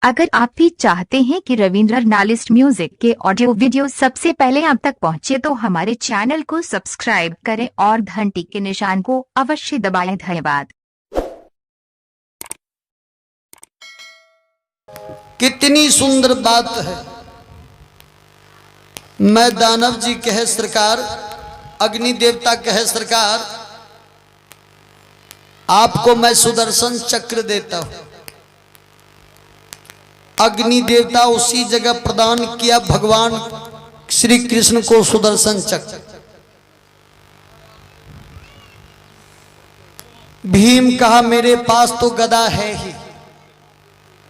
अगर आप भी चाहते हैं कि रविंद्र नालिस्ट म्यूजिक के ऑडियो वीडियो सबसे पहले आप तक पहुंचे तो हमारे चैनल को सब्सक्राइब करें और घंटी के निशान को अवश्य दबाएं। धन्यवाद। कितनी सुंदर बात है। मैं दानव जी कहे सरकार, अग्नि देवता कहे सरकार, आपको मैं सुदर्शन चक्र देता हूं। अग्नि देवता उसी जगह प्रदान किया भगवान श्री कृष्ण को सुदर्शन चक्र। भीम कहा मेरे पास तो गदा है ही,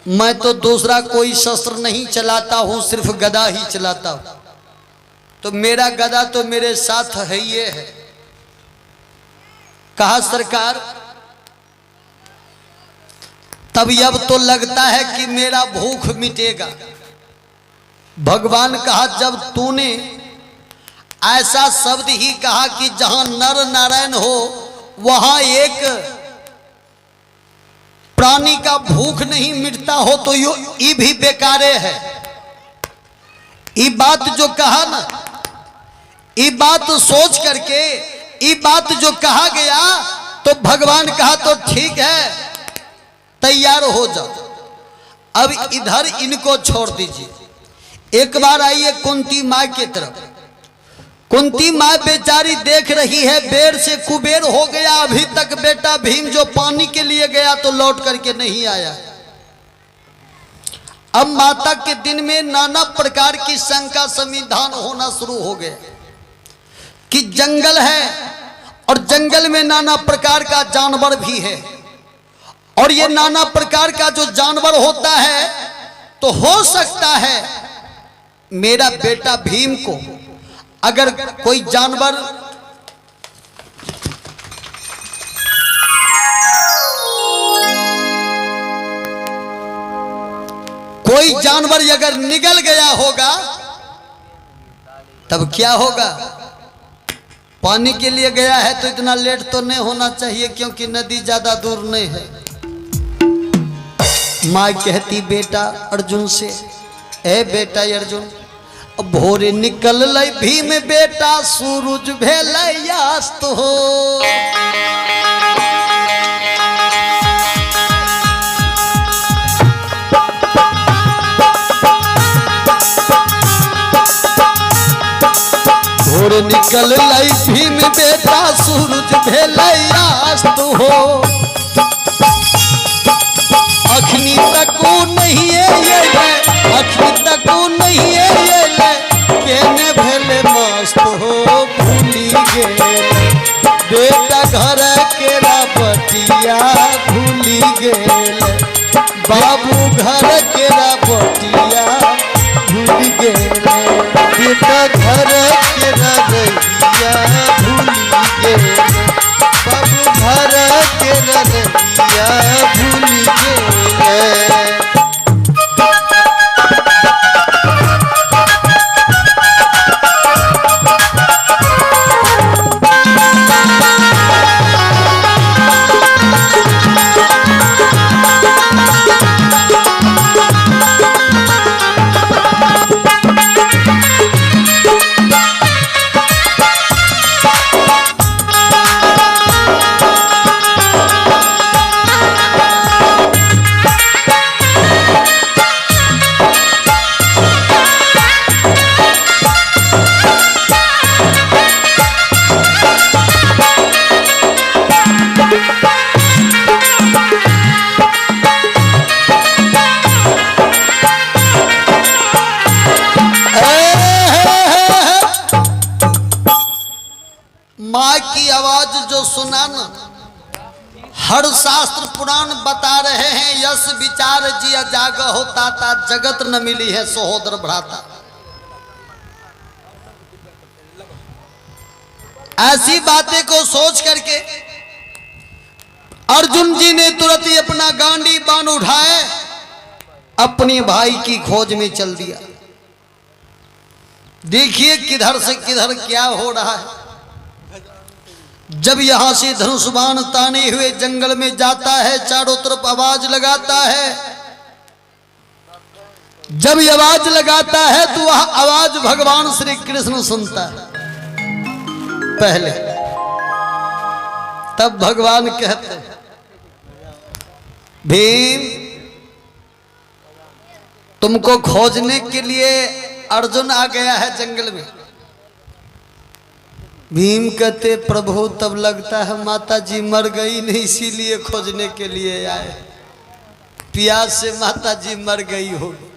मैं तो दूसरा कोई शस्त्र नहीं चलाता हूं, सिर्फ गदा ही चलाता हूं, तो मेरा गदा तो मेरे साथ है ये है। कहा सरकार तब अब तो लगता है कि मेरा भूख मिटेगा। भगवान कहा जब तूने ऐसा शब्द ही कहा कि जहां नर नारायण हो वहां एक प्राणी का भूख नहीं मिटता हो तो ये भी बेकारे है। ये बात जो कहा ना, ये बात सोच करके ये बात जो कहा गया तो भगवान कहा तो ठीक है, तैयार हो जाओ। अब इधर इनको छोड़ दीजिए। एक बार आइए कुंती माँ की तरफ। कुंती माँ बेचारी देख रही है बेर से कुबेर हो गया, अभी तक बेटा भीम जो पानी के लिए गया तो लौट करके नहीं आया। अब माता के दिन में नाना प्रकार की शंका संविधान होना शुरू हो गया कि जंगल है और जंगल में नाना प्रकार का जानवर भी है, और ये नाना प्रकार का जो जानवर होता है तो हो सकता है मेरा बेटा भीम को अगर कोई जानवर अगर निगल गया होगा तब क्या होगा। पानी के लिए गया है तो इतना लेट तो नहीं होना चाहिए क्योंकि नदी ज्यादा दूर नहीं है। माँ कहती बेटा अर्जुन से, ए बेटा अर्जुन भोरे निकल लई भीम बेटा सूरज भेल अस्त हो। भोरे निकल लई भीम बेटा सूरज भेल अस्त हो। अखनी तको नहीं है ये ले, अखनी तको नहीं है ये ले, केने भेले मस्त हो भूली गेले। बेटा घर केरा बटिया भूली गेले, बाबू घर केरा बटिया भूली गेले। बेटा घर केरा रहिया भूली गेले, बाबू घर केरा रहिया भूली गेले। माँ की आवाज जो सुना न, हर शास्त्र पुराण बता रहे हैं यश विचार जिया जाग होता था, जगत न मिली है सहोदर भ्राता। ऐसी बातें को सोच करके अर्जुन जी ने तुरंत ही अपना गांडी बाण उठाए, अपने भाई की खोज में चल दिया। देखिए किधर से किधर क्या हो रहा है। जब यहां से धनुष बाण ताने हुए जंगल में जाता है, चारों तरफ आवाज लगाता है, जब ये आवाज लगाता है तो वह आवाज भगवान श्री कृष्ण सुनता है पहले, तब भगवान कहते हैं भीम तुमको खोजने के लिए अर्जुन आ गया है जंगल में। भीम कहते प्रभु तब लगता है माता जी मर गई नहीं इसीलिए खोजने के लिए आए, प्यास से माता जी मर गई होगी।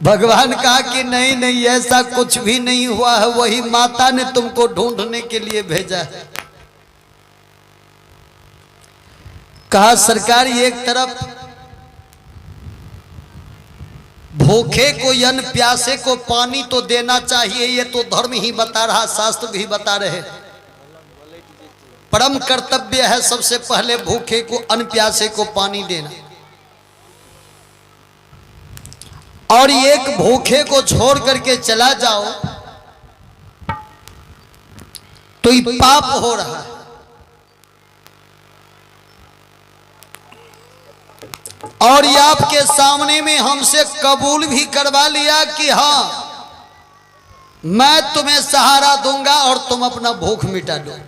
भगवान कहा कि नहीं नहीं ऐसा कुछ भी नहीं हुआ है, वही माता ने तुमको ढूंढने के लिए भेजा है। कहा सरकार एक तरफ भूखे को अन्न प्यासे को पानी तो देना चाहिए, ये तो धर्म ही बता रहा, शास्त्र भी बता रहे, परम कर्तव्य है सबसे पहले भूखे को अन्न प्यासे को पानी देना। और एक भूखे को छोड़ करके चला जाओ तो ये पाप हो रहा है। और ये आपके सामने में हमसे कबूल भी करवा लिया कि हाँ मैं तुम्हें सहारा दूंगा और तुम अपना भूख मिटा दो।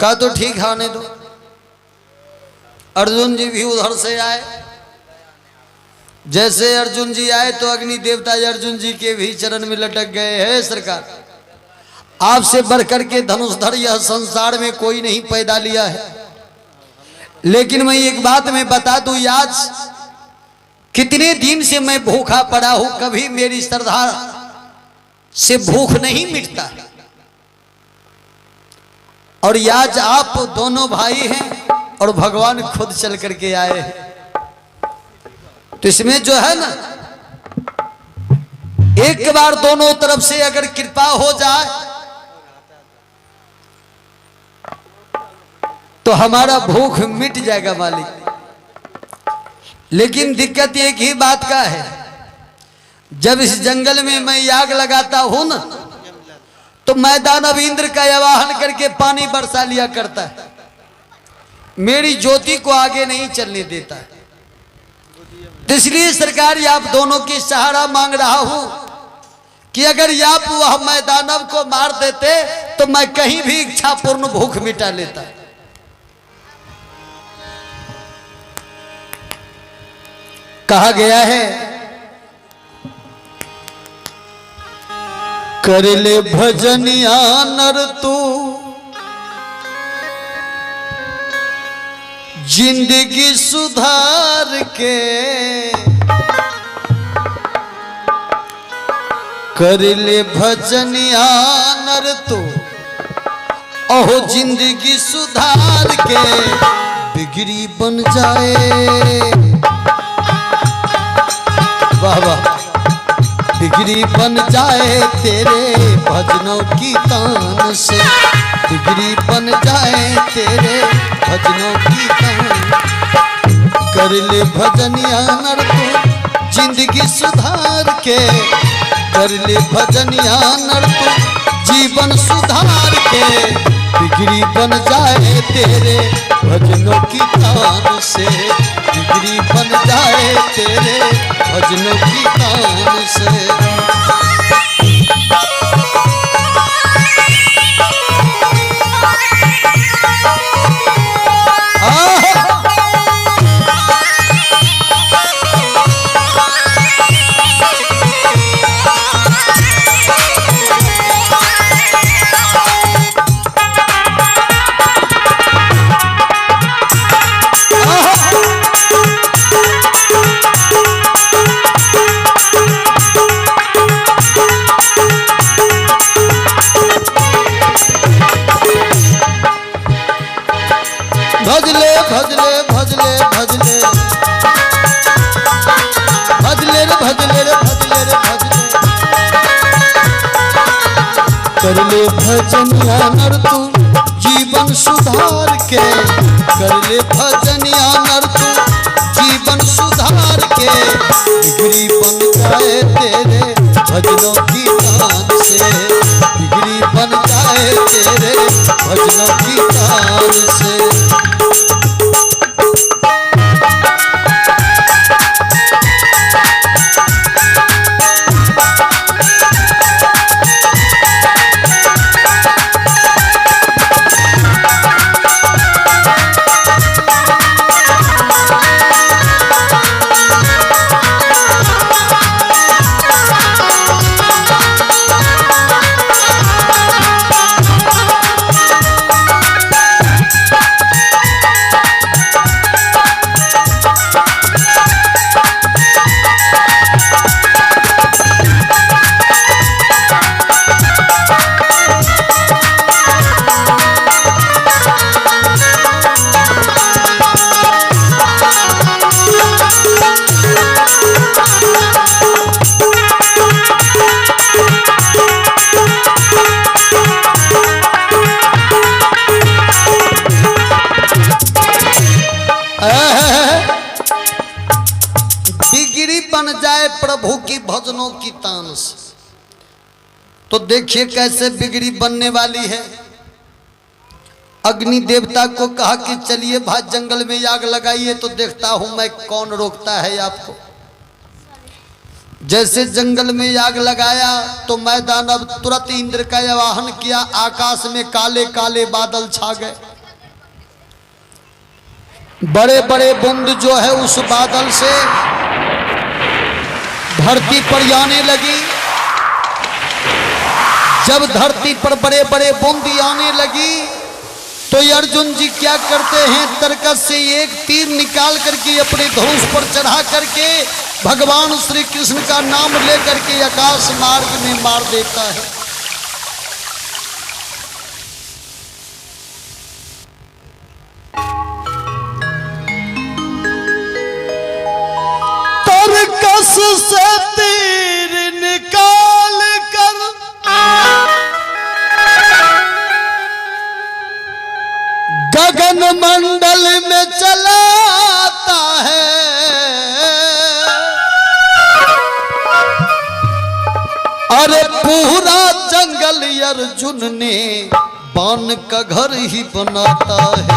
कहा तो ठीक है आने दो। अर्जुन जी भी उधर से आए, जैसे अर्जुन जी आए तो अग्नि देवता अर्जुन जी के भी चरण में लटक गए। है सरकार आपसे बढ़कर के धनुषधर यह संसार में कोई नहीं पैदा लिया है, लेकिन मैं एक बात मैं बता दूं, आज कितने दिन से मैं भूखा पड़ा हूं, कभी मेरी श्रद्धा से भूख नहीं मिटता। और आज आप दोनों भाई हैं और भगवान खुद चल करके आए हैं, तो इसमें जो है ना एक बार दोनों तरफ से अगर कृपा हो जाए तो हमारा भूख मिट जाएगा मालिक। लेकिन दिक्कत एक ही बात का है, जब इस जंगल में मैं आग लगाता हूं ना तो मैदान अब इंद्र का आवाहन करके पानी बरसा लिया करता है, मेरी ज्योति को आगे नहीं चलने देता है। तो इसलिए सरकार आप दोनों की सहारा मांग रहा हूं कि अगर आप वह मैदानव को मार देते तो मैं कहीं भी इच्छा पूर्ण भूख मिटा लेता। कहा गया है कर ले भजनिया नर तू जिंदगी सुधार के, कर ले भजनिया नर तू ओहो जिंदगी सुधार के, बिगड़ी बन जाए वाह वाह बिगड़ी बन जाए तेरे भजनों की तान से, बिगड़ी बन जाए तेरे भजनों की तान। कर ले भजनिया नर तू जिंदगी सुधार के, कर ले भजनिया नर तू जीवन सुधार के, बिगड़ी बन जाए तेरे भजनों की तान से, बिगड़ी बन जाए तेरे भजनों की तान से। भजले भजले भजले भजले भजले रे भजले रे भजले रे भजले, कर ले भजनिया नर तू जीवन सुधार के, कर ले भजनिया नर तू जीवन सुधार के, बिगड़ी बन जाए तेरे भजनों की तान से, बिगड़ी बन जाए तेरे भजनों की तान से। जाए प्रभु की भजनों की तान से, तो देखिए कैसे बिगड़ी बनने वाली है। अग्नि देवता को कहा कि चलिए भाई जंगल में आग लगाइए, तो देखता हूं मैं कौन रोकता है आपको। जैसे जंगल में आग लगाया तो मैदान अब तुरंत इंद्र का आवाहन किया, आकाश में काले काले बादल छा गए, बड़े बड़े बूंद जो है उस बादल से धरती पर आने लगी। जब धरती पर बड़े बड़े बूंदी आने लगी तो अर्जुन जी क्या करते हैं, तरकस से एक तीर निकाल करके अपने धनुष पर चढ़ा करके भगवान श्री कृष्ण का नाम लेकर के आकाश मार्ग में मार देता है। तरकस से तीर निकाल कर गगन मंडल में चलाता है। अरे पूरा जंगल अर्जुन ने बाण का घर ही बनाता है।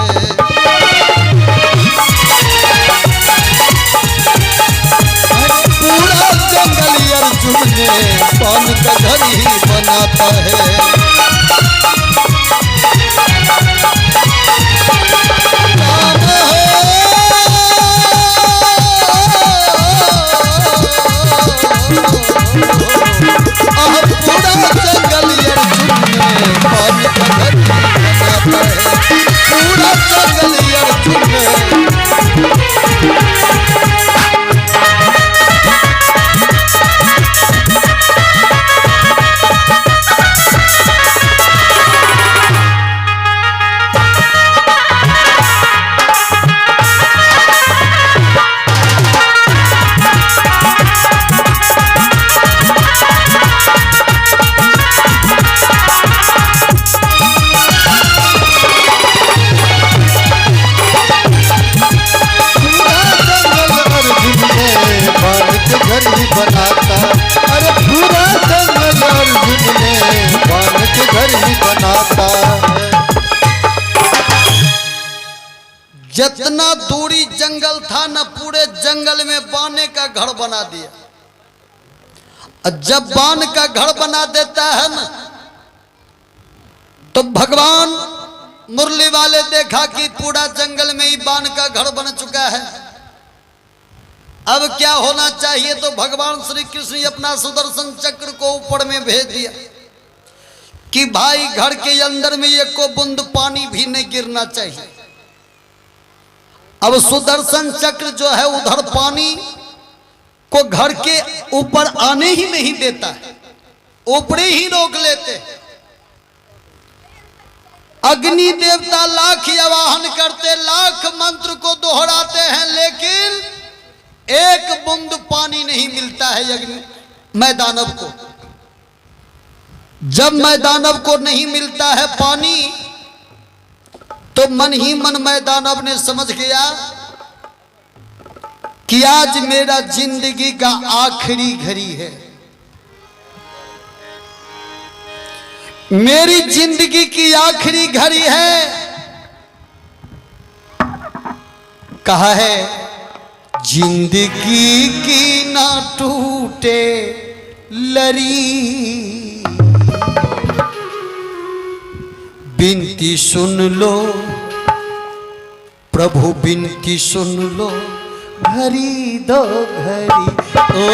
पूरा जंगल अर्जुन ने बाण का घर ही बनाता है। जितना दूरी जंगल था न पूरे जंगल में बाने का घर बना दिया। जब बान का घर बना देता है न तो भगवान मुरली वाले देखा कि पूरा जंगल में ही बान का घर बन चुका है, अब क्या होना चाहिए। तो भगवान श्री कृष्ण अपना सुदर्शन चक्र को ऊपर में भेज दिया कि भाई घर के अंदर में एक को बूंद पानी भी नहीं गिरना चाहिए। अब सुदर्शन चक्र जो है उधर पानी को घर के ऊपर आने ही नहीं देता है, ऊपरी ही रोक लेते हैं। अग्नि देवता लाख आवाहन करते, लाख मंत्र को दोहराते हैं, लेकिन एक बूंद पानी नहीं मिलता है अग्नि मैदानव को। जब मैदानव को नहीं मिलता है पानी तो मन ही मन मैदानव ने समझ गया कि आज मेरा जिंदगी का आखिरी घड़ी है, मेरी जिंदगी की आखिरी घड़ी है। कहा है जिंदगी की ना टूटे लरी, बिनती सुन लो प्रभु बिनती सुन लो, घड़ी दो घड़ी ओ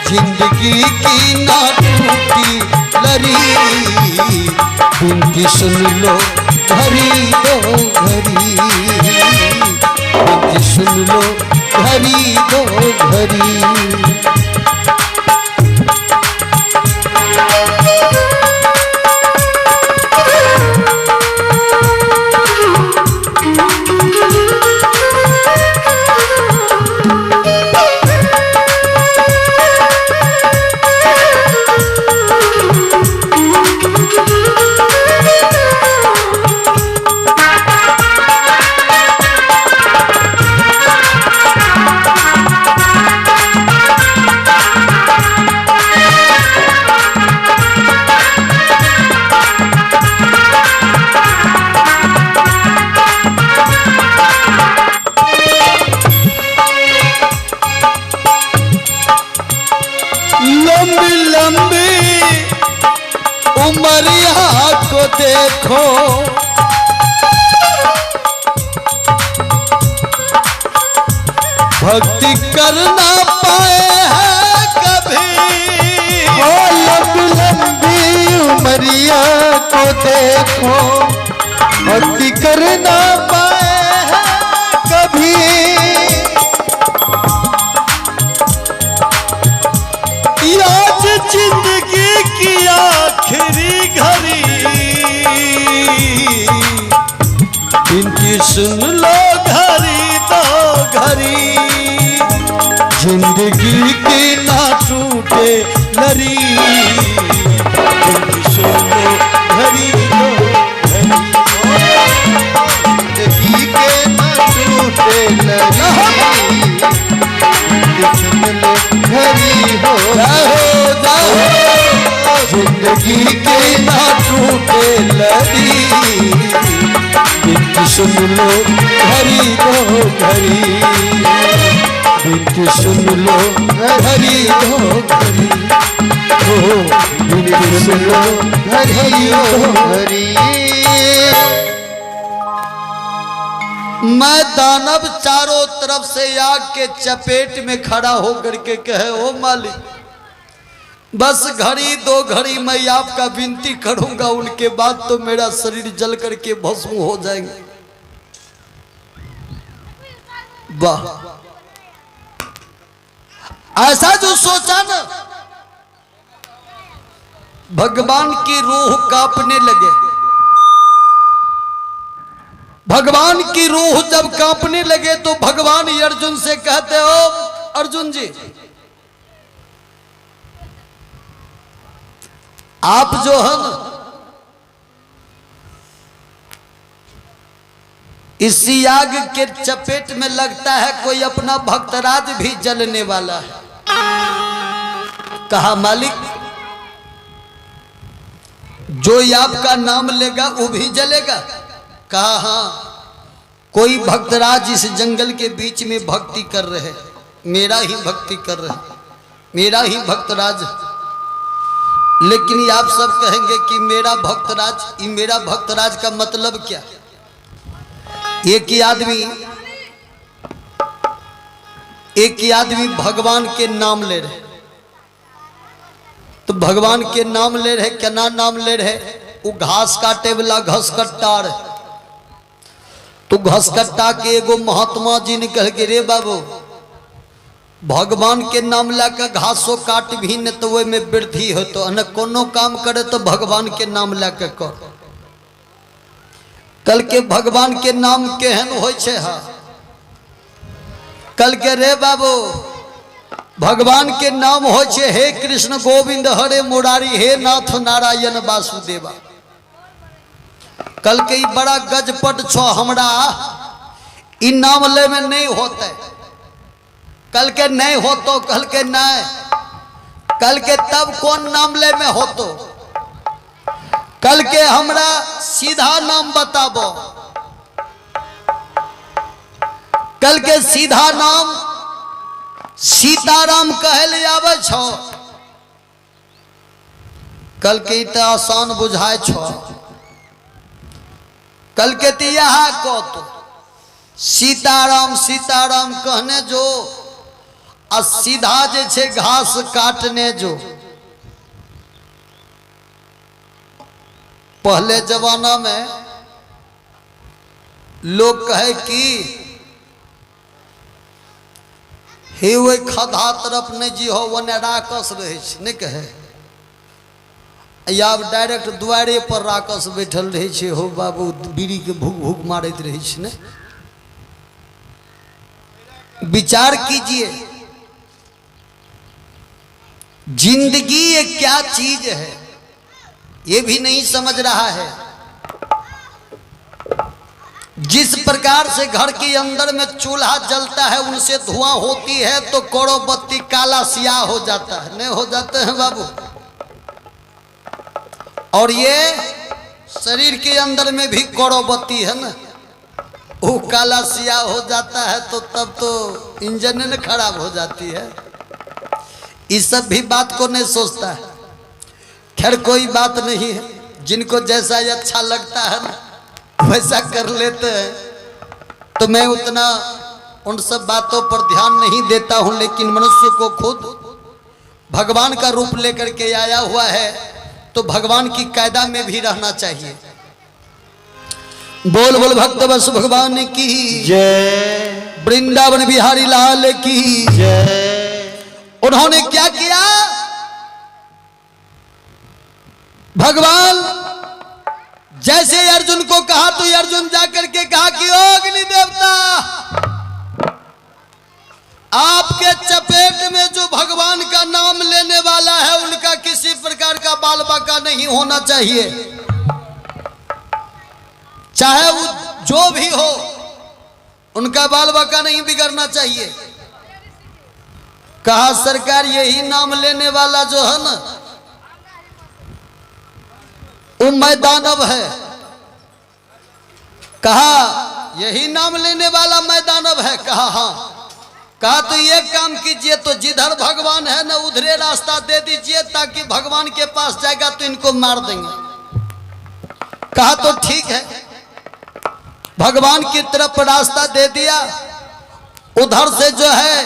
जिंदगी की ना टूटी लरी, बिनती सुन लो घड़ी दो घड़ी, बिनती सुन लो घड़ी दो घड़ी। उमरिया को देखो, भक्ति करना पाए हैं कभी। लंबी उमरिया को देखो, भक्ति करना पाए हैं कभी। आज जिंदगी की आखिरी घड़ी, इनकी सुन लो घड़ी तो घड़ी, जिंदगी की ना टूटे लड़ी, इनकी सुन लो घड़ी तो घड़ी, जिंदगी के न टूटे लड़ी, सुन लो घड़ी हो जिंदगी के ना टूटे लड़ी, इनकी सुन लो घड़ी तो घड़ी, इनकी सुन लो घड़ी तो घड़ी, हो इनकी सुन लो घड़ी तो घड़ी। मैं दानव चारों तरफ से आग के चपेट में खड़ा होकर के कहे, ओ मालिक बस घड़ी दो घड़ी मैं आपका विनती करूंगा, उनके बाद तो मेरा शरीर जल करके भस्म हो जाएंगे। वाह, ऐसा जो सोचा ना, भगवान की रूह कांपने लगे। भगवान की रूह जब कांपने लगे तो भगवान अर्जुन से कहते हो, अर्जुन जी आप जो है ना इसी आग के चपेट में लगता है कोई अपना भक्तराज भी जलने वाला है। कहा मालिक जो आपका नाम लेगा वो भी जलेगा। कहा हाँ, कोई भक्तराज इस जंगल के बीच में भक्ति कर रहे, मेरा ही भक्ति कर रहे, मेरा ही भक्तराज। लेकिन आप सब कहेंगे कि मेरा भक्तराज, ये मेरा भक्तराज का मतलब क्या? एक ही आदमी भगवान के नाम ले रहे, तो भगवान के नाम ले रहे, क्या नाम ले रहे? वो घास काटे वाला घसकट्टा रहे। तो घसकट्टा के एगो महात्मा जी ने कह के, रे बाबू भगवान के नाम लाकर घासों काट भी न तो वो में वृद्धि हो, तो न कोनो काम करे तो भगवान के नाम लाकर कर। कल के भगवान के नाम केहन होय छे? हा कल के रे बाबू भगवान के नाम होय छे, हे कृष्ण गोविंद हरे मुरारी, हे नाथ नारायण वासुदेवा। कल के ई बड़ा गजपट छो, हमरा ई नाम ले में नहीं होते। कल के नहीं हो तो कल के नहीं, कल के तब कौन नाम ले में हो तो? कल के हमरा सीधा नाम बताबो। कल के सीधा नाम सीताराम कहल आवे छो। कल के इत आसान बुझाए छो। कल के तिया को तो सीताराम सीताराम कहने जो आ सीधा जे छे घास काटने जो। पहले जमाना में लोग कहे कि हे वो खदा तरफ नहीं जी हो, वने राकस रहे नहीं कहे, या डायरेक्ट द्वारे पर राकस बैठल रहे छे, हो बाबू बीड़ी के भूख भूख मारत रहे छे ने। विचार कीजिए जिंदगी ये क्या चीज है, ये भी नहीं समझ रहा है। जिस प्रकार से घर के अंदर में चूल्हा जलता है, उनसे धुआं होती है तो करोड़ बत्ती काला सियाह हो जाता है, नहीं हो जाते हैं बाबू? और ये शरीर के अंदर में भी करोड़ बत्ती है ना, वो काला सियाह हो जाता है तो तब तो इंजन न खराब हो जाती है। इस सब भी बात को नहीं सोचता है। खैर कोई बात नहीं है, जिनको जैसा ये अच्छा लगता है ना वैसा कर लेते हैं। तो मैं उतना उन सब बातों पर ध्यान नहीं देता हूं, लेकिन मनुष्य को खुद भगवान का रूप लेकर के आया हुआ है तो भगवान की कायदा में भी रहना चाहिए। बोल बोल भक्त बस भगवान की जय, वृंदावन बिहारी लाल की जय। उन्होंने क्या किया? भगवान जैसे अर्जुन को कहा तो अर्जुन जाकर के कहा कि ओ अग्नि देवता, आपके चपेट में जो भगवान का नाम लेने वाला है उनका किसी प्रकार का बाल बाका नहीं होना चाहिए, चाहे वो जो भी हो उनका बाल बाका नहीं बिगड़ना चाहिए। कहा सरकार यही नाम लेने वाला जो है ना वो मैदानव है। कहा यही नाम लेने वाला मैदानव है। कहा हाँ। कहा तो ये काम कीजिए, तो जिधर भगवान है ना उधरे रास्ता दे दीजिए, ताकि भगवान के पास जाएगा तो इनको मार देंगे। कहा तो ठीक है। भगवान की तरफ रास्ता दे दिया। उधर से जो है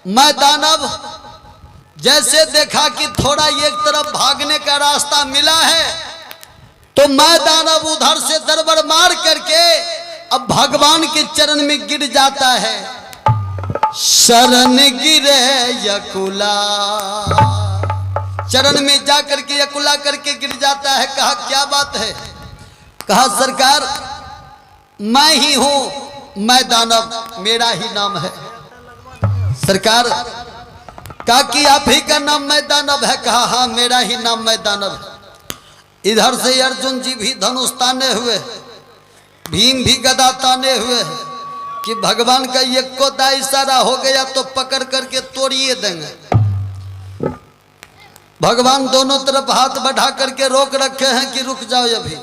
मैदानव जैसे देखा कि थोड़ा एक तरफ भागने का रास्ता मिला है तो मैदानव उधर से दरबार मार करके अब भगवान के चरण में गिर जाता है। शरण गिरे यकुला, चरण में जा करके यकुला करके गिर जाता है। कहा क्या बात है? कहा सरकार मैं ही हूं मैदानव, मेरा ही नाम है। सरकार कहा कि आप ही का नाम मैदानव है? कहा हाँ मेरा ही नाम मैदानव है। इधर से अर्जुन जी भी धनुष ताने हुए, भीम भी गदा ताने हुए कि भगवान का एक को दा इशारा हो गया तो पकड़ करके तोड़िए देंगे। भगवान दोनों तरफ हाथ बढ़ा करके रोक रखे हैं कि रुक जाओ, अभी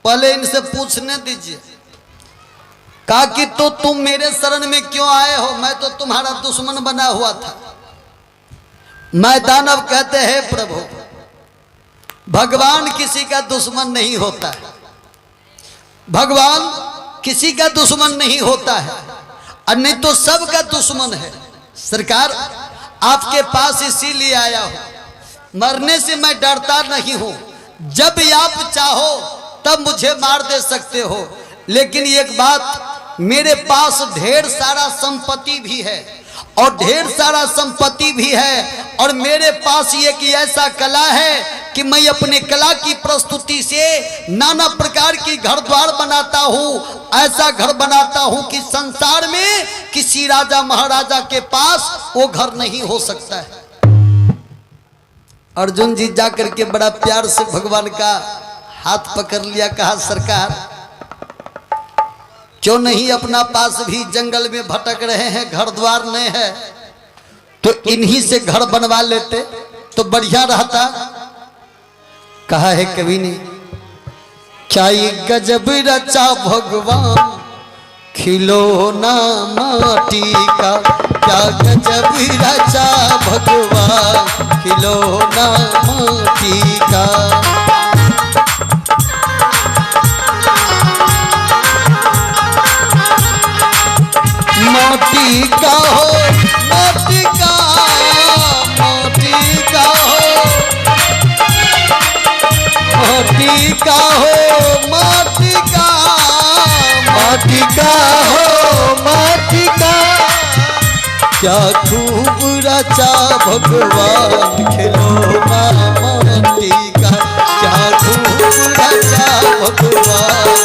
पहले इनसे पूछने दीजिए। कहा कि तो तुम मेरे शरण में क्यों आए हो? मैं तो तुम्हारा दुश्मन बना हुआ था। मैदानव कहते हैं प्रभु भगवान किसी का दुश्मन नहीं होता है, भगवान किसी का दुश्मन नहीं होता है, और नहीं तो सबका दुश्मन है। सरकार आपके पास इसीलिए आया हूं, मरने से मैं डरता नहीं हूं। जब आप चाहो तब मुझे मार दे सकते हो, लेकिन एक बात, मेरे पास ढेर सारा संपत्ति भी है और ढेर सारा संपत्ति भी है, और मेरे पास एक ऐसा कला है कि मैं अपने कला की प्रस्तुति से नाना प्रकार की घर द्वार बनाता हूं। ऐसा घर बनाता हूं कि संसार में किसी राजा महाराजा के पास वो घर नहीं हो सकता है। अर्जुन जी जाकर के बड़ा प्यार से भगवान का हाथ पकड़ लिया। कहा सरकार क्यों नहीं अपना पास भी जंगल में भटक रहे हैं, घर द्वार नहीं है, तो इन्हीं से घर बनवा लेते तो बढ़िया रहता। कहा है कवि ने क्या ये गजब रचा भगवान खिलौना माटी का, क्या गजब रचा भगवान खिलौना माटी का। मोती का हो मोती का, मोती का हो मोती का हो मोती का, माटी का हो माटी का, क्या खूब रचा भगवान खिलौना माटी का, क्या खूब रचा भगवान।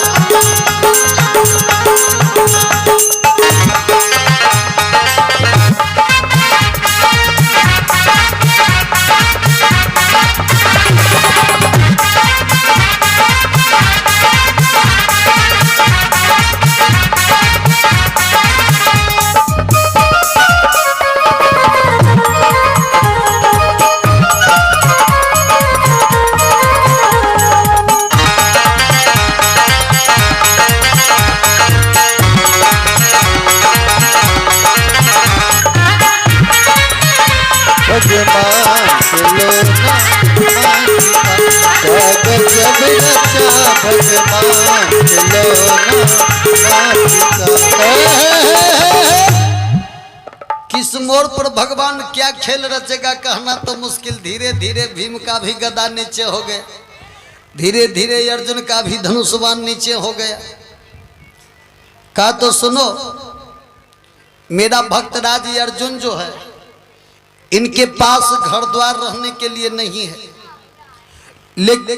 भगवान खिलौना माटी का। किस मोड़ पर भगवान क्या खेल रचेगा कहना तो मुश्किल। धीरे धीरे भीम का भी गदा नीचे हो गया, धीरे धीरे अर्जुन का भी धनुषबाण नीचे हो गया। कहा तो सुनो, मेरा भक्तराज अर्जुन जो है, इनके पास घर द्वार रहने के लिए नहीं है, लेकिन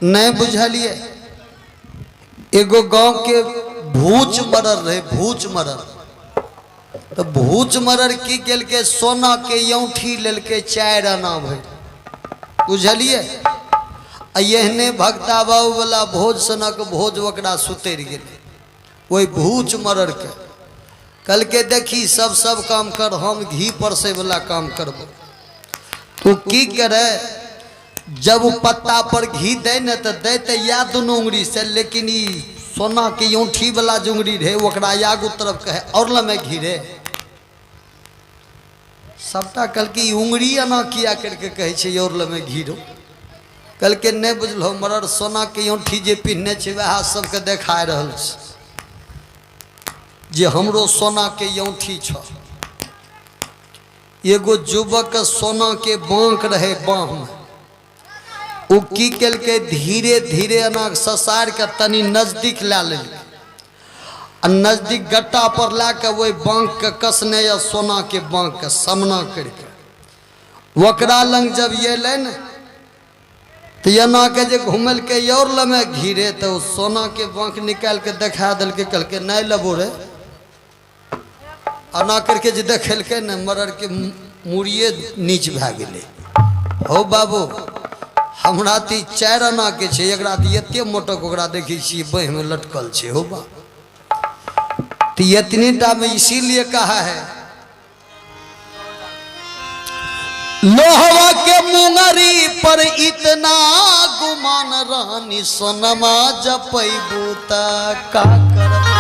नहीं बुझलिए। एगो गांव के भूच मरर रहे, भूच मरर। तो भूच मरर की गेल के सोना के औंठी लेल के 4 आना भर, बुझलिए। यहने भक्ता बाबू वाला भोज सनक भोज ओकरा सुतर गेले। वही भूच मरर के कल के देखी सब काम कर, हम घी परसे वाला काम करब। तू की करे, जब वो पत्ता पर घी दे न तो देते या दोनों उंगली से, लेकिन सोना के औंठी वाला जो उंगली रहे ओकरा आगू तरफ कहे और लमे घी रे। सबटा कल की उंगली ना किया करके कहे छे और लमे घी रो। कल के नहीं बुझलो, मरर सोना के औंठी जे पिन्हने छे वह सबके देखा रहल छे जे हमरो सोना के औंठी छ। एगो युवक सोना के बांक रहे बाह में, वो की कल के धीरे धीरे अना ससार के तनी नजदीक ला ले, नजदीक गट्टा पर ला के वही बांक के कसने या सोना के बांक के सामना करके वकरा लंग जब ये ले न तो एना के जे घूमल के और लमे घिरे तो सोना के बांक निकाल के देखा दिल के कल के नहीं लेबो रे। अना करके जे देखल के न मरर के मुड़िए नीच भा गेले। हो बाबू हमरा ती 4 आना के छे, एकरा ती एते मोटक ओकरा देखी छी बह में लटकल छे। हो बा तो इतनीटा में इसीलिए कहा है, लोहवा के मुंगरी पर इतना गुमान रानी सोनमा जपैबू ता का करबू,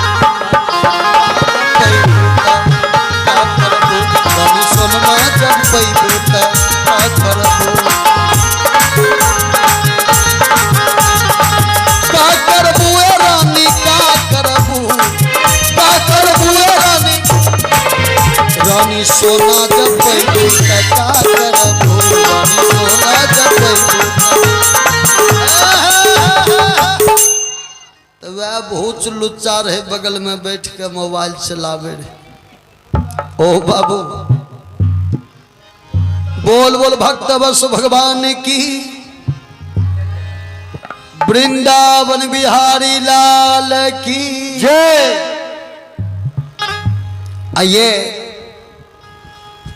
रानी सोनमा जपैबू ता का करबू, का करबू रानी का करबू, का करबू रानी, रानी सोना जपैबू ता का करबू, रानी सोना जपैबू। तो वह भूच लुच्चा रहे बगल में बैठ के मोबाइल चलावे रहे। ओ बाबू बोल बोल भक्त बस भगवान की, वृंदावन बिहारी लाल की जय। आइए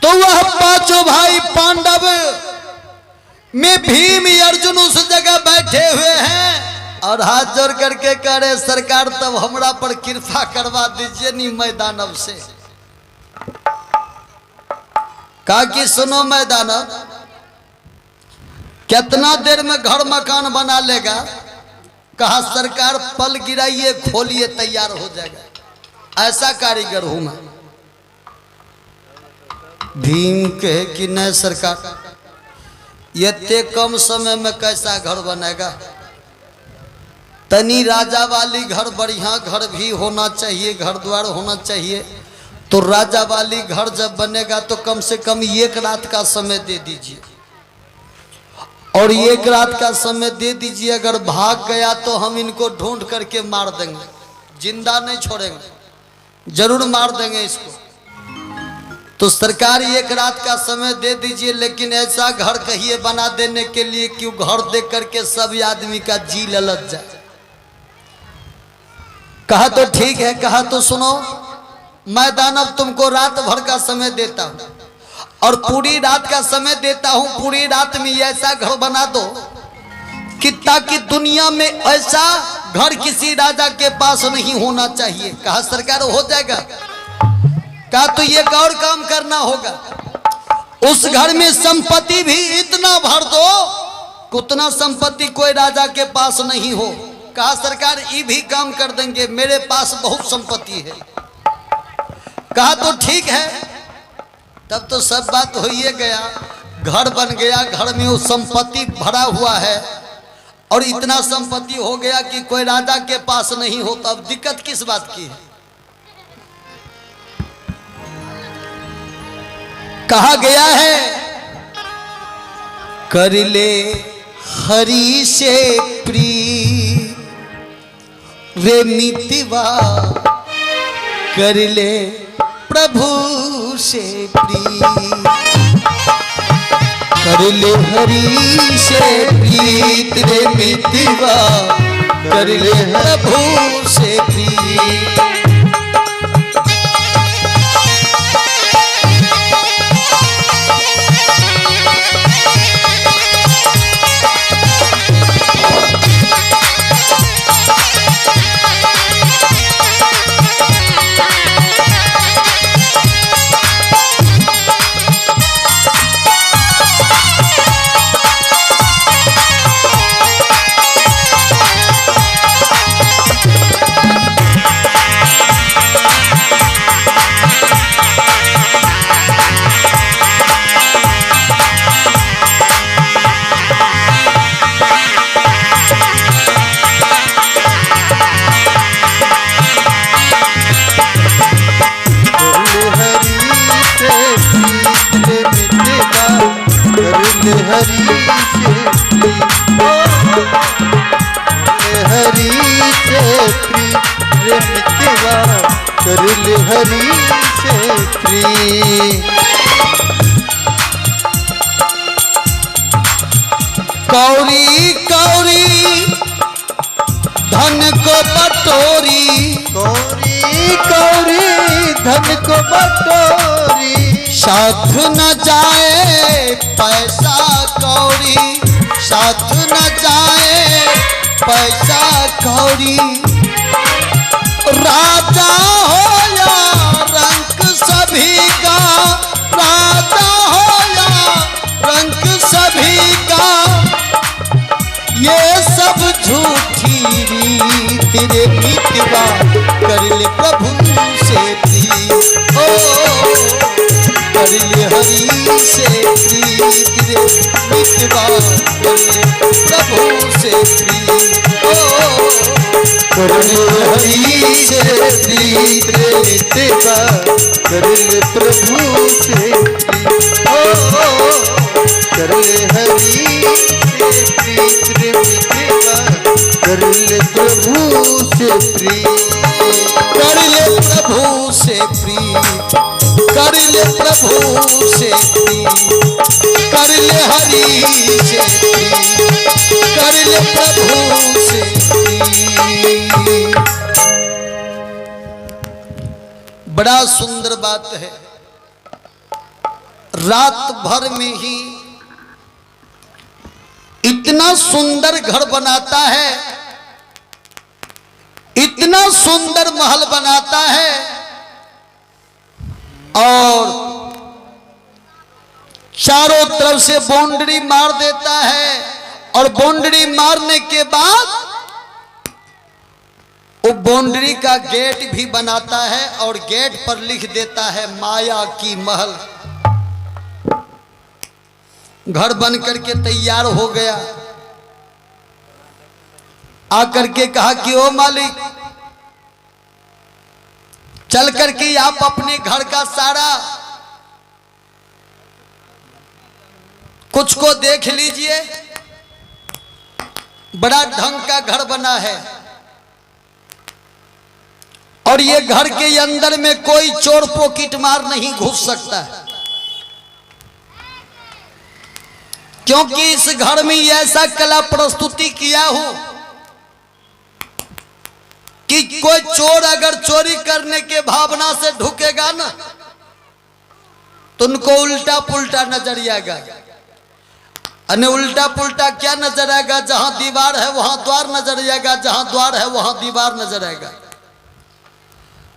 तो वह 5 भाई पांडव में भीम अर्जुन उस जगह बैठे हुए हैं और हाथ जोड़ करके कह रहे सरकार तब हमरा पर कृपा करवा दीजिए नी मैदानव से। कहा कि सुनो मैदानव, कितना देर में घर मकान बना लेगा? कहा सरकार पल गिराइए खोलिए तैयार हो जाएगा, ऐसा कारीगर हूं मैं। भीम कहे कि नहीं सरकार, इतने कम समय में कैसा घर बनेगा? तनी राजा वाली घर, बढ़िया घर भी होना चाहिए, घर द्वार होना चाहिए। तो राजा वाली घर जब बनेगा तो कम से कम 1 रात का समय दे दीजिए, और 1 रात का समय दे दीजिए। अगर भाग गया तो हम इनको ढूंढ करके मार देंगे, जिंदा नहीं छोड़ेंगे, जरूर मार देंगे इसको। तो सरकार 1 रात का समय दे दीजिए, लेकिन ऐसा घर कहिए बना देने के लिए कि घर देख करके सब आदमी का जी ललच जाए। कहा तो ठीक है। कहा तो सुनो मैदानव, तुमको रात भर का समय देता हूं और पूरी रात का समय देता हूं। पूरी रात में ऐसा घर बना दो कि ताकि दुनिया में ऐसा घर किसी राजा के पास नहीं होना चाहिए। कहा सरकार हो जाएगा। कहा तो ये और काम करना होगा, उस घर में संपत्ति भी इतना भर दो उतना संपत्ति कोई राजा के पास नहीं हो। कहा सरकार ये भी काम कर देंगे, मेरे पास बहुत संपत्ति है। कहा तो ठीक है, तब तो सब बात हो ही गया, घर बन गया, घर में वो संपत्ति भरा हुआ है और इतना संपत्ति हो गया कि कोई राजा के पास नहीं हो, तो अब दिक्कत किस बात की है। कहा गया है कर ले हरि से प्रीत रे मितवा, कर ले प्रभु से प्रीत, कर ले हरि से प्रीत रे मितवा, कर ले प्रभु से प्रीत। कर ले हरि से प्रीत। कौरी कौरी धन को बटोरी, कौरी कौरी धन को बटोरी, साथ न जाए पैसा कौड़ी, साथ न जाए पैसा कौड़ी, राजा हो या रंक सभी का, राजा हो या रंक सभी का, ये सब झूठी रीत रे मितवा, कर ले प्रभु से प्रीत, ओ कर ले हरि से प्रीत रे मितवा, कर ले प्रभु से प्रीत, ओ कर ले हरि से प्रीत रे मितवा, कर ले प्रभु से प्रीत, ओ कर ले हरि से प्रीत रे मितवा, कर ले प्रभु से प्रीत, कर ले प्रभु से प्रीत, कर ले प्रभु से प्रीत, कर ले हरि से प्रीत, कर ले प्रभु से प्रीत। बड़ा सुंदर बात है, रात भर में ही इतना सुंदर घर बनाता है, इतना सुंदर महल बनाता है और चारों तरफ से बाउंड्री मार देता है, और बाउंड्री मारने के बाद वो बाउंड्री का गेट भी बनाता है और गेट पर लिख देता है माया की महल। घर बन करके तैयार हो गया, आकर के कहा कि ओ मालिक, चल करके आप अपने घर का सारा कुछ को देख लीजिए, बड़ा ढंग का घर बना है और ये घर के अंदर में कोई चोर पॉकेट मार नहीं घुस सकता है, क्योंकि इस घर में ऐसा कला प्रस्तुति किया हूं कि कोई चोर अगर चोरी करने के भावना से ढुकेगा ना तो उनको उल्टा पुल्टा नजर आएगा। अने उल्टा पुल्टा क्या नजर आएगा? जहां दीवार है वहां द्वार नजर आएगा, जहां द्वार है वहां दीवार नजर आएगा,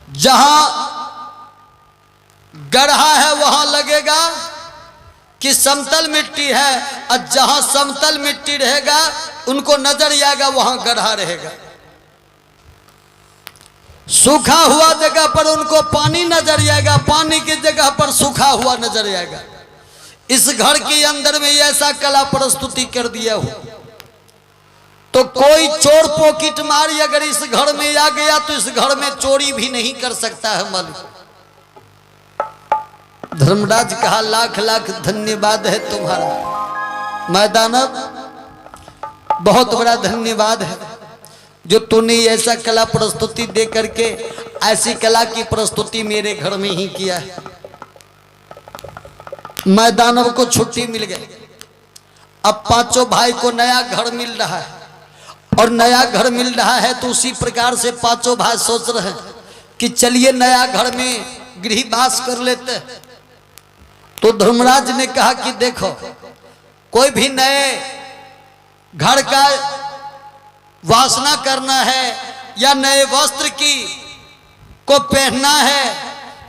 जहां गड्ढा है वहां लगेगा कि समतल मिट्टी है, और जहां समतल मिट्टी रहेगा उनको नजर आएगा वहां गड्ढा रहेगा। सूखा हुआ जगह पर उनको पानी नजर आएगा, पानी की जगह पर सूखा हुआ नजर आएगा। इस घर के अंदर में ऐसा कला प्रस्तुति कर दिया हो तो कोई चोर पॉकेट मारी अगर इस घर में आ गया तो इस घर में चोरी भी नहीं कर सकता है मालिक। धर्मराज कहा लाख लाख धन्यवाद है तुम्हारा मैदानव, बहुत बड़ा धन्यवाद है जो तूने ऐसा कला प्रस्तुति दे करके ऐसी कला की प्रस्तुति मेरे घर में ही किया है। मैदानव को छुट्टी मिल गई। अब पांचों भाई को नया घर मिल रहा है और नया घर मिल रहा है तो उसी प्रकार से पांचों भाई सोच रहे हैं कि चलिए नया घर में गृहवास कर लेते हैं। तो धर्मराज ने कहा कि देखो कोई भी नए घर का वासना करना है या नए वस्त्र की को पहनना है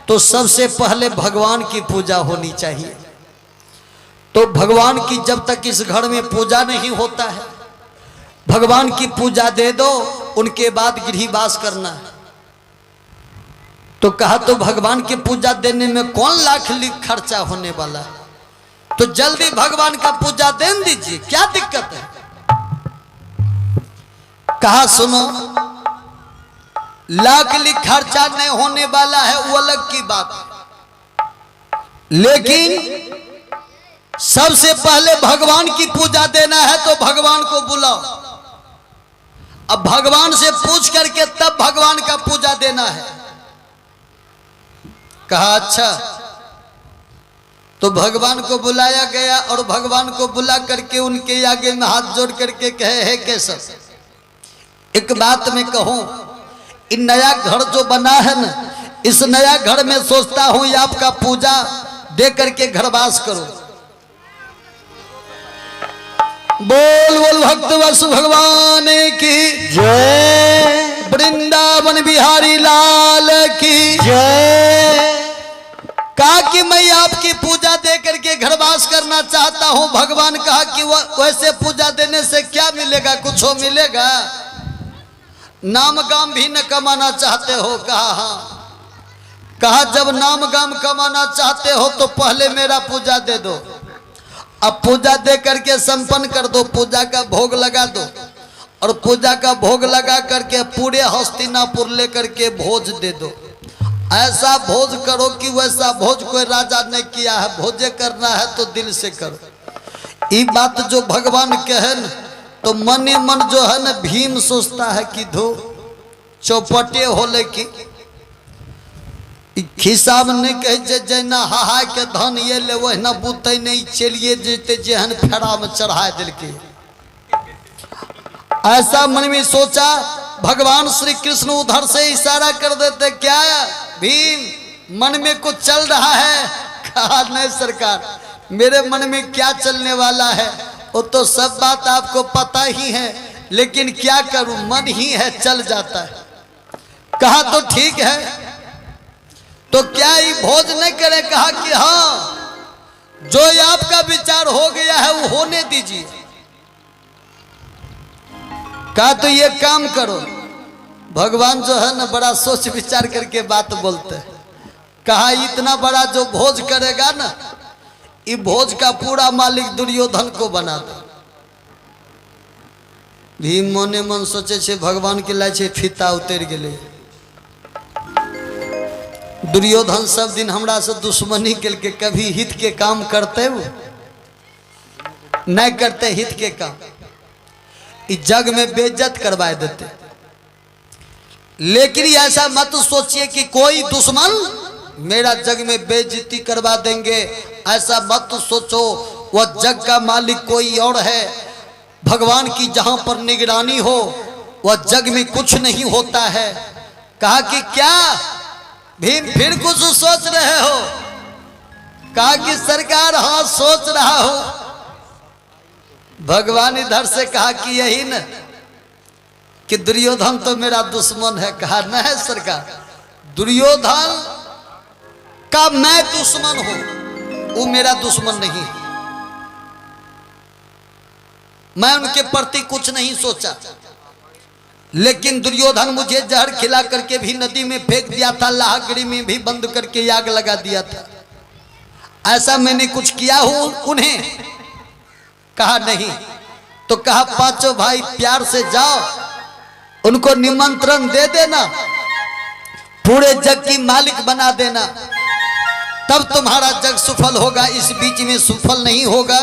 तो सबसे पहले भगवान की पूजा होनी चाहिए। तो भगवान की जब तक इस घर में पूजा नहीं होता है, भगवान की पूजा दे दो, उनके बाद गृहवास करना है। तो कहा तो भगवान की पूजा देने में कौन लाख खर्चा होने वाला है, तो जल्दी भगवान का पूजा दे दीजिए, क्या दिक्कत है। कहा सुनो, लाख खर्चा नहीं होने वाला है वो अलग की बात है, लेकिन सबसे पहले भगवान की पूजा देना है तो भगवान को बुलाओ। अब भगवान से पूछ करके तब भगवान का पूजा देना है। कहा अच्छा। तो भगवान को बुलाया गया और भगवान को बुला करके उनके आगे में हाथ जोड़ करके कहे हे केशव, एक बात मैं कहूं, इन नया घर जो बना है ना, इस नया घर में सोचता हूं ये आपका पूजा दे करके घरवास करो। बोल बोल भक्त वसु भगवान की जय, वृंदावन बिहारी लाल की जय। कहा कि मैं आपकी पूजा दे करके घरवास करना चाहता हूं। भगवान कहा कि वैसे पूजा देने से क्या मिलेगा, कुछ हो मिलेगा, नाम गाम भी न कमाना चाहते हो। कहा हाँ। कहा जब नाम गाम कमाना चाहते हो तो पहले मेरा पूजा दे दो, अब पूजा दे करके संपन्न कर दो, पूजा का भोग लगा दो और पूजा का भोग लगा करके पूरे हस्तिनापुर लेकर के भोज दे दो। ऐसा भोज करो कि वैसा भोज कोई राजा ने किया है, भोजे करना है तो दिल से करो। ये बात जो भगवान कहे न तो मन ही मन जो है ना भीम सोचता है कि धो चौपटे होले की खिस्सा में नहीं कहे जना हाहा के धन ये ले वही बुते नहीं चलिए जेते जेहन फेरा में चढ़ा दिल के। ऐसा मन में सोचा। भगवान श्री कृष्ण उधर से इशारा कर देते, क्या भीम मन में कुछ चल रहा है। कहा नहीं सरकार, मेरे मन में क्या चलने वाला है वो तो सब बात आपको पता ही है, लेकिन क्या करूं मन ही है चल जाता है। कहा तो ठीक है, तो क्या ये भोज नहीं करे। कहा कि हाँ, जो आपका विचार हो गया है वो होने दीजिए। कहा तो ये काम करो। भगवान जो है ना बड़ा सोच विचार करके बात बोलते हैं। कहा इतना बड़ा जो भोज करेगा ना, ये भोज का पूरा मालिक दुर्योधन को बना दो। भीम मने मन सोचे छे भगवान के लाए छे फीता उतर गेले। दुर्योधन सब दिन हमरा से दुश्मनी के कभी हित के काम करते हो नहीं करते, हित के काम इस जग में बेइज्जत करवा देते। लेकिन ऐसा मत सोचिए कि कोई दुश्मन मेरा जग में बेइज्जती करवा देंगे, ऐसा मत सोचो। वह जग का मालिक कोई और है। भगवान की जहां पर निगरानी हो वह जग में कुछ नहीं होता है। कहा कि क्या भीम फिर कुछ सोच रहे हो। कहा कि सरकार हाँ सोच रहा हूं। भगवान इधर से कहा कि यही न कि दुर्योधन तो मेरा दुश्मन है। कहा नहीं सरकार, दुर्योधन का मैं दुश्मन हूं, वो मेरा दुश्मन नहीं है। मैं उनके प्रति कुछ नहीं सोचा, लेकिन दुर्योधन मुझे जहर खिला करके भी नदी में फेंक दिया था, लाहगड़ी में भी बंद करके आग लगा दिया था। ऐसा मैंने कुछ किया हो उन्हें? कहा नहीं। तो कहा पांचों भाई प्यार से जाओ, उनको निमंत्रण दे देना, पूरे जग की मालिक बना देना, तब तुम्हारा जग सफल होगा, इस बीच में सफल नहीं होगा।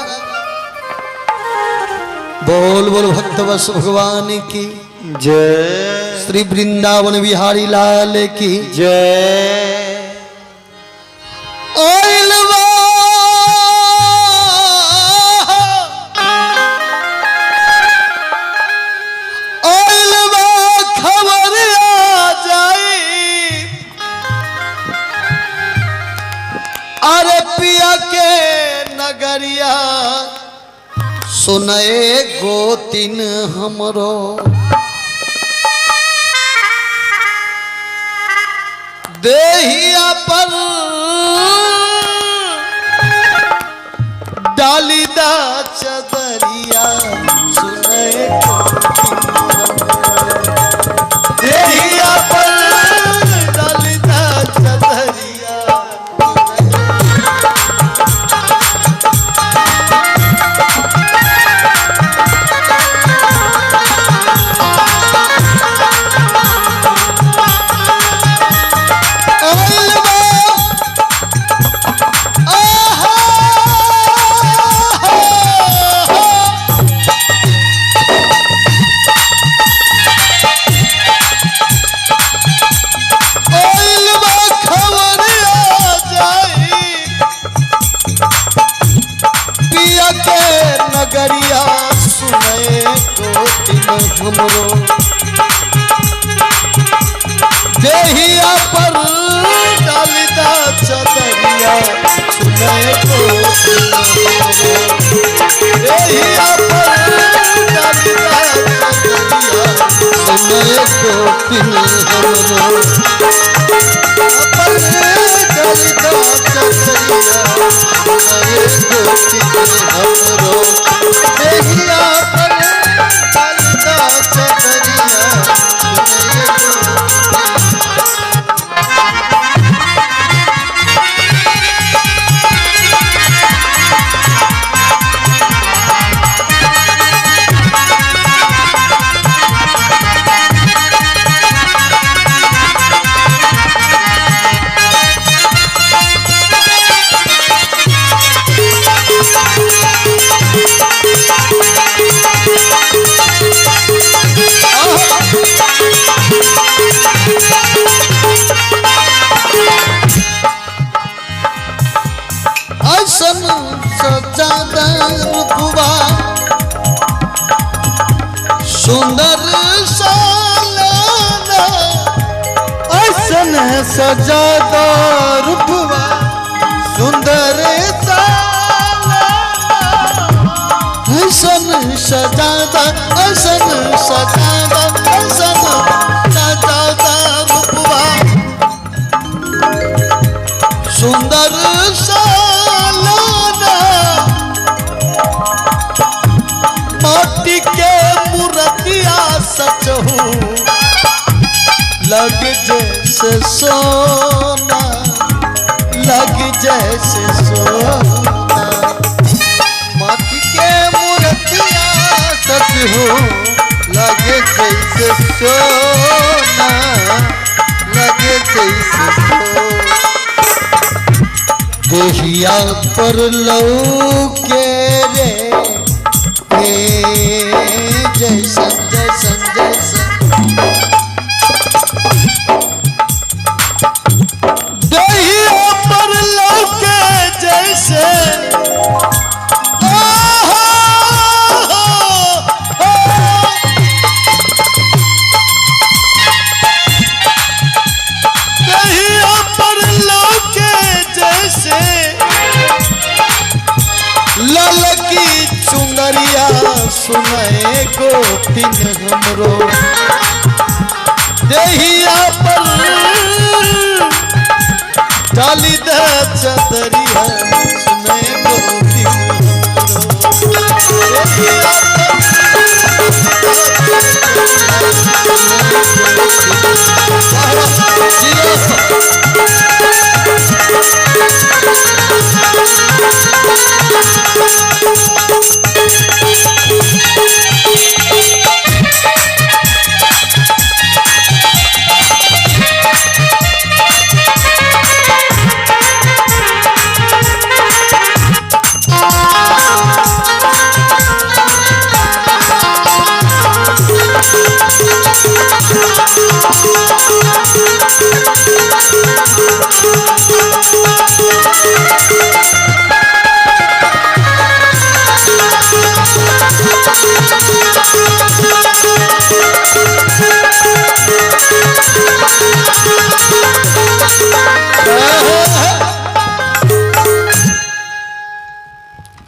बोल बोल भक्तवश भगवान की जय, श्री वृंदावन बिहारी लाल की जय। खबर आ जाई, अरे पिया के नगरिया सुनए गोतिन हमरो, देहिया पर डालीदा चदरिया सुनए गोतिन हमरो, देहिया पर डालीदा चदरिया। नगरिया सुनए गोतिन हमरो, देहिया पर डालिदा चदरिया सुनए गोतिन हमरो, देहिया पर डालिदा चदरिया सुनए गोतिन हमरो, पर डालिदा चदरिया सुनए गोतिन हमरो, देहिया पर डालिदा चदरिया सुनए रूपवा सुंदर सालाना, ऐसन सजादा रूपवा सुंदर सालाना, ऐसन सजादा, ऐसन सजादा, ऐसन सजादा रूपवा सुंदर सालाना, माटी के मूर्तिया सच हो लग जैसे सोना, लग जैसे सोना, माटी के मूर्तिया सच हो लग जैसे सोना, लग जैसे सोना, देहिया पर लौके रे जैसन जैसन जैसन, देहिया पर लौके जैसे, देहिया पर लौके जैसे, ललकी चुनरिया सुनए गोतिन हमरो, देहिया पर डालिदा चदरिया सुनए गोतिन हमरो, देहिया पर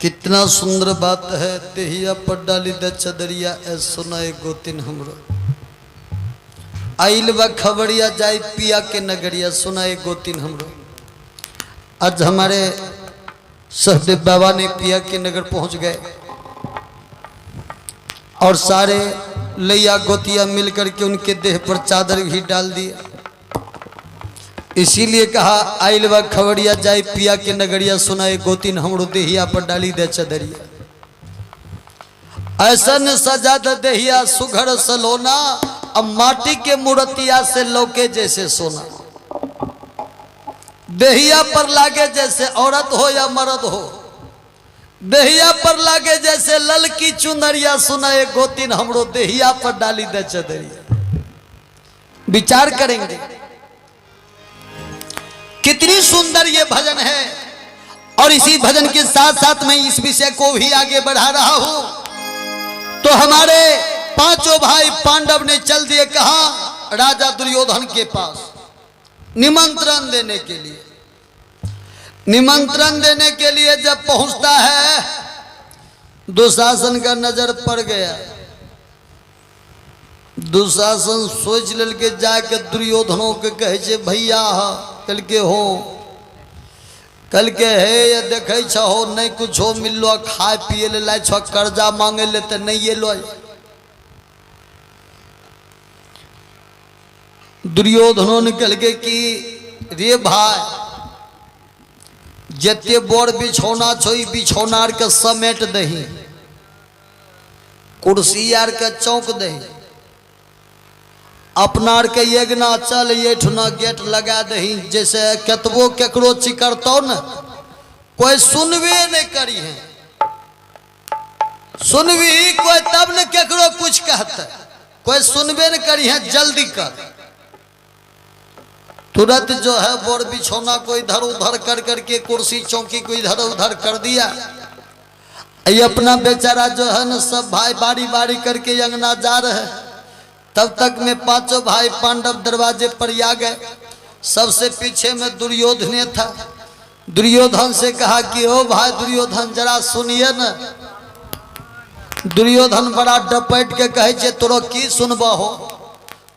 कितना सुंदर बात है। देहिया पर डाली द चदरिया ए सुनाए गोतिन हमरो, आइल बा खबरिया जाई पिया के नगरिया सुनाए गोतिन हमरो। आज हमारे सहदेव बाबा ने पिया के नगर पहुंच गए और सारे लैया गोतिया मिलकर के उनके देह पर चादर भी डाल दिया। इसीलिए कहा आइल बा खबरिया जाए पिया के नगरिया सुनाए गोतिन हमरो देहिया पर डाली दे चदरिया। ऐसा न सजा दे देहिया सुघर सलोना, अब माटी के मूर्तिया से लौके जैसे सोना। देहिया पर लागे जैसे औरत हो या मर्द हो, देहिया पर लागे जैसे ललकी चुनरिया सुनाए गोतिन हमरो देहिया पर डाली दे चदरिया। विचार करेंगे कितनी सुंदर ये भजन है। और इसी भजन के साथ साथ मैं इस विषय को भी आगे बढ़ा रहा हूं। तो हमारे पांचों भाई पांडव ने चल दिए कहा राजा दुर्योधन के पास निमंत्रण देने के लिए। निमंत्रण देने के लिए जब पहुंचता है, दुशासन का नजर पड़ गया। दुशासन सोच लेल के जाके दुर्योधनों के कहे छे भैया कल के हो, कल के है ये देखे छो नहीं कुछ हो मिलो खाए पिए ले लाए छो, कर्जा मांगे ले तो नहीं ये लो। दुर्योधनों ने कल के कि रे भाई जते बोर बिछौना छो बिछौना आर के समेट दही, कुर्सी आर के चौक दही, अपना के यज्ञना चल ये ठुना गेट लगा दही। जैसे कतबो केकरो चिकरतो न कोई सुनबे नहीं करी है, सुनबी कोई तब न केकरो कुछ कहते, कोई सुनबे नहीं करी है। जल्दी कर, तुरंत जो है बोर बिछौना को इधर उधर कर करके कुर्सी चौकी को इधर उधर कर दिया। ये अपना बेचारा जो है न सब भाई बारी बारी करके अंगना जा रहे हैं। तब तक में पांचों भाई पांडव दरवाजे पर आ गए। सबसे पीछे में दुर्योधन था। दुर्योधन से कहा कि ओ भाई दुर्योधन जरा सुनिए न। दुर्योधन बड़ा डपैट के कहे छे तोरो की सुनबा हो,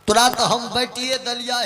तोरा तो हम बैठिए दलिया।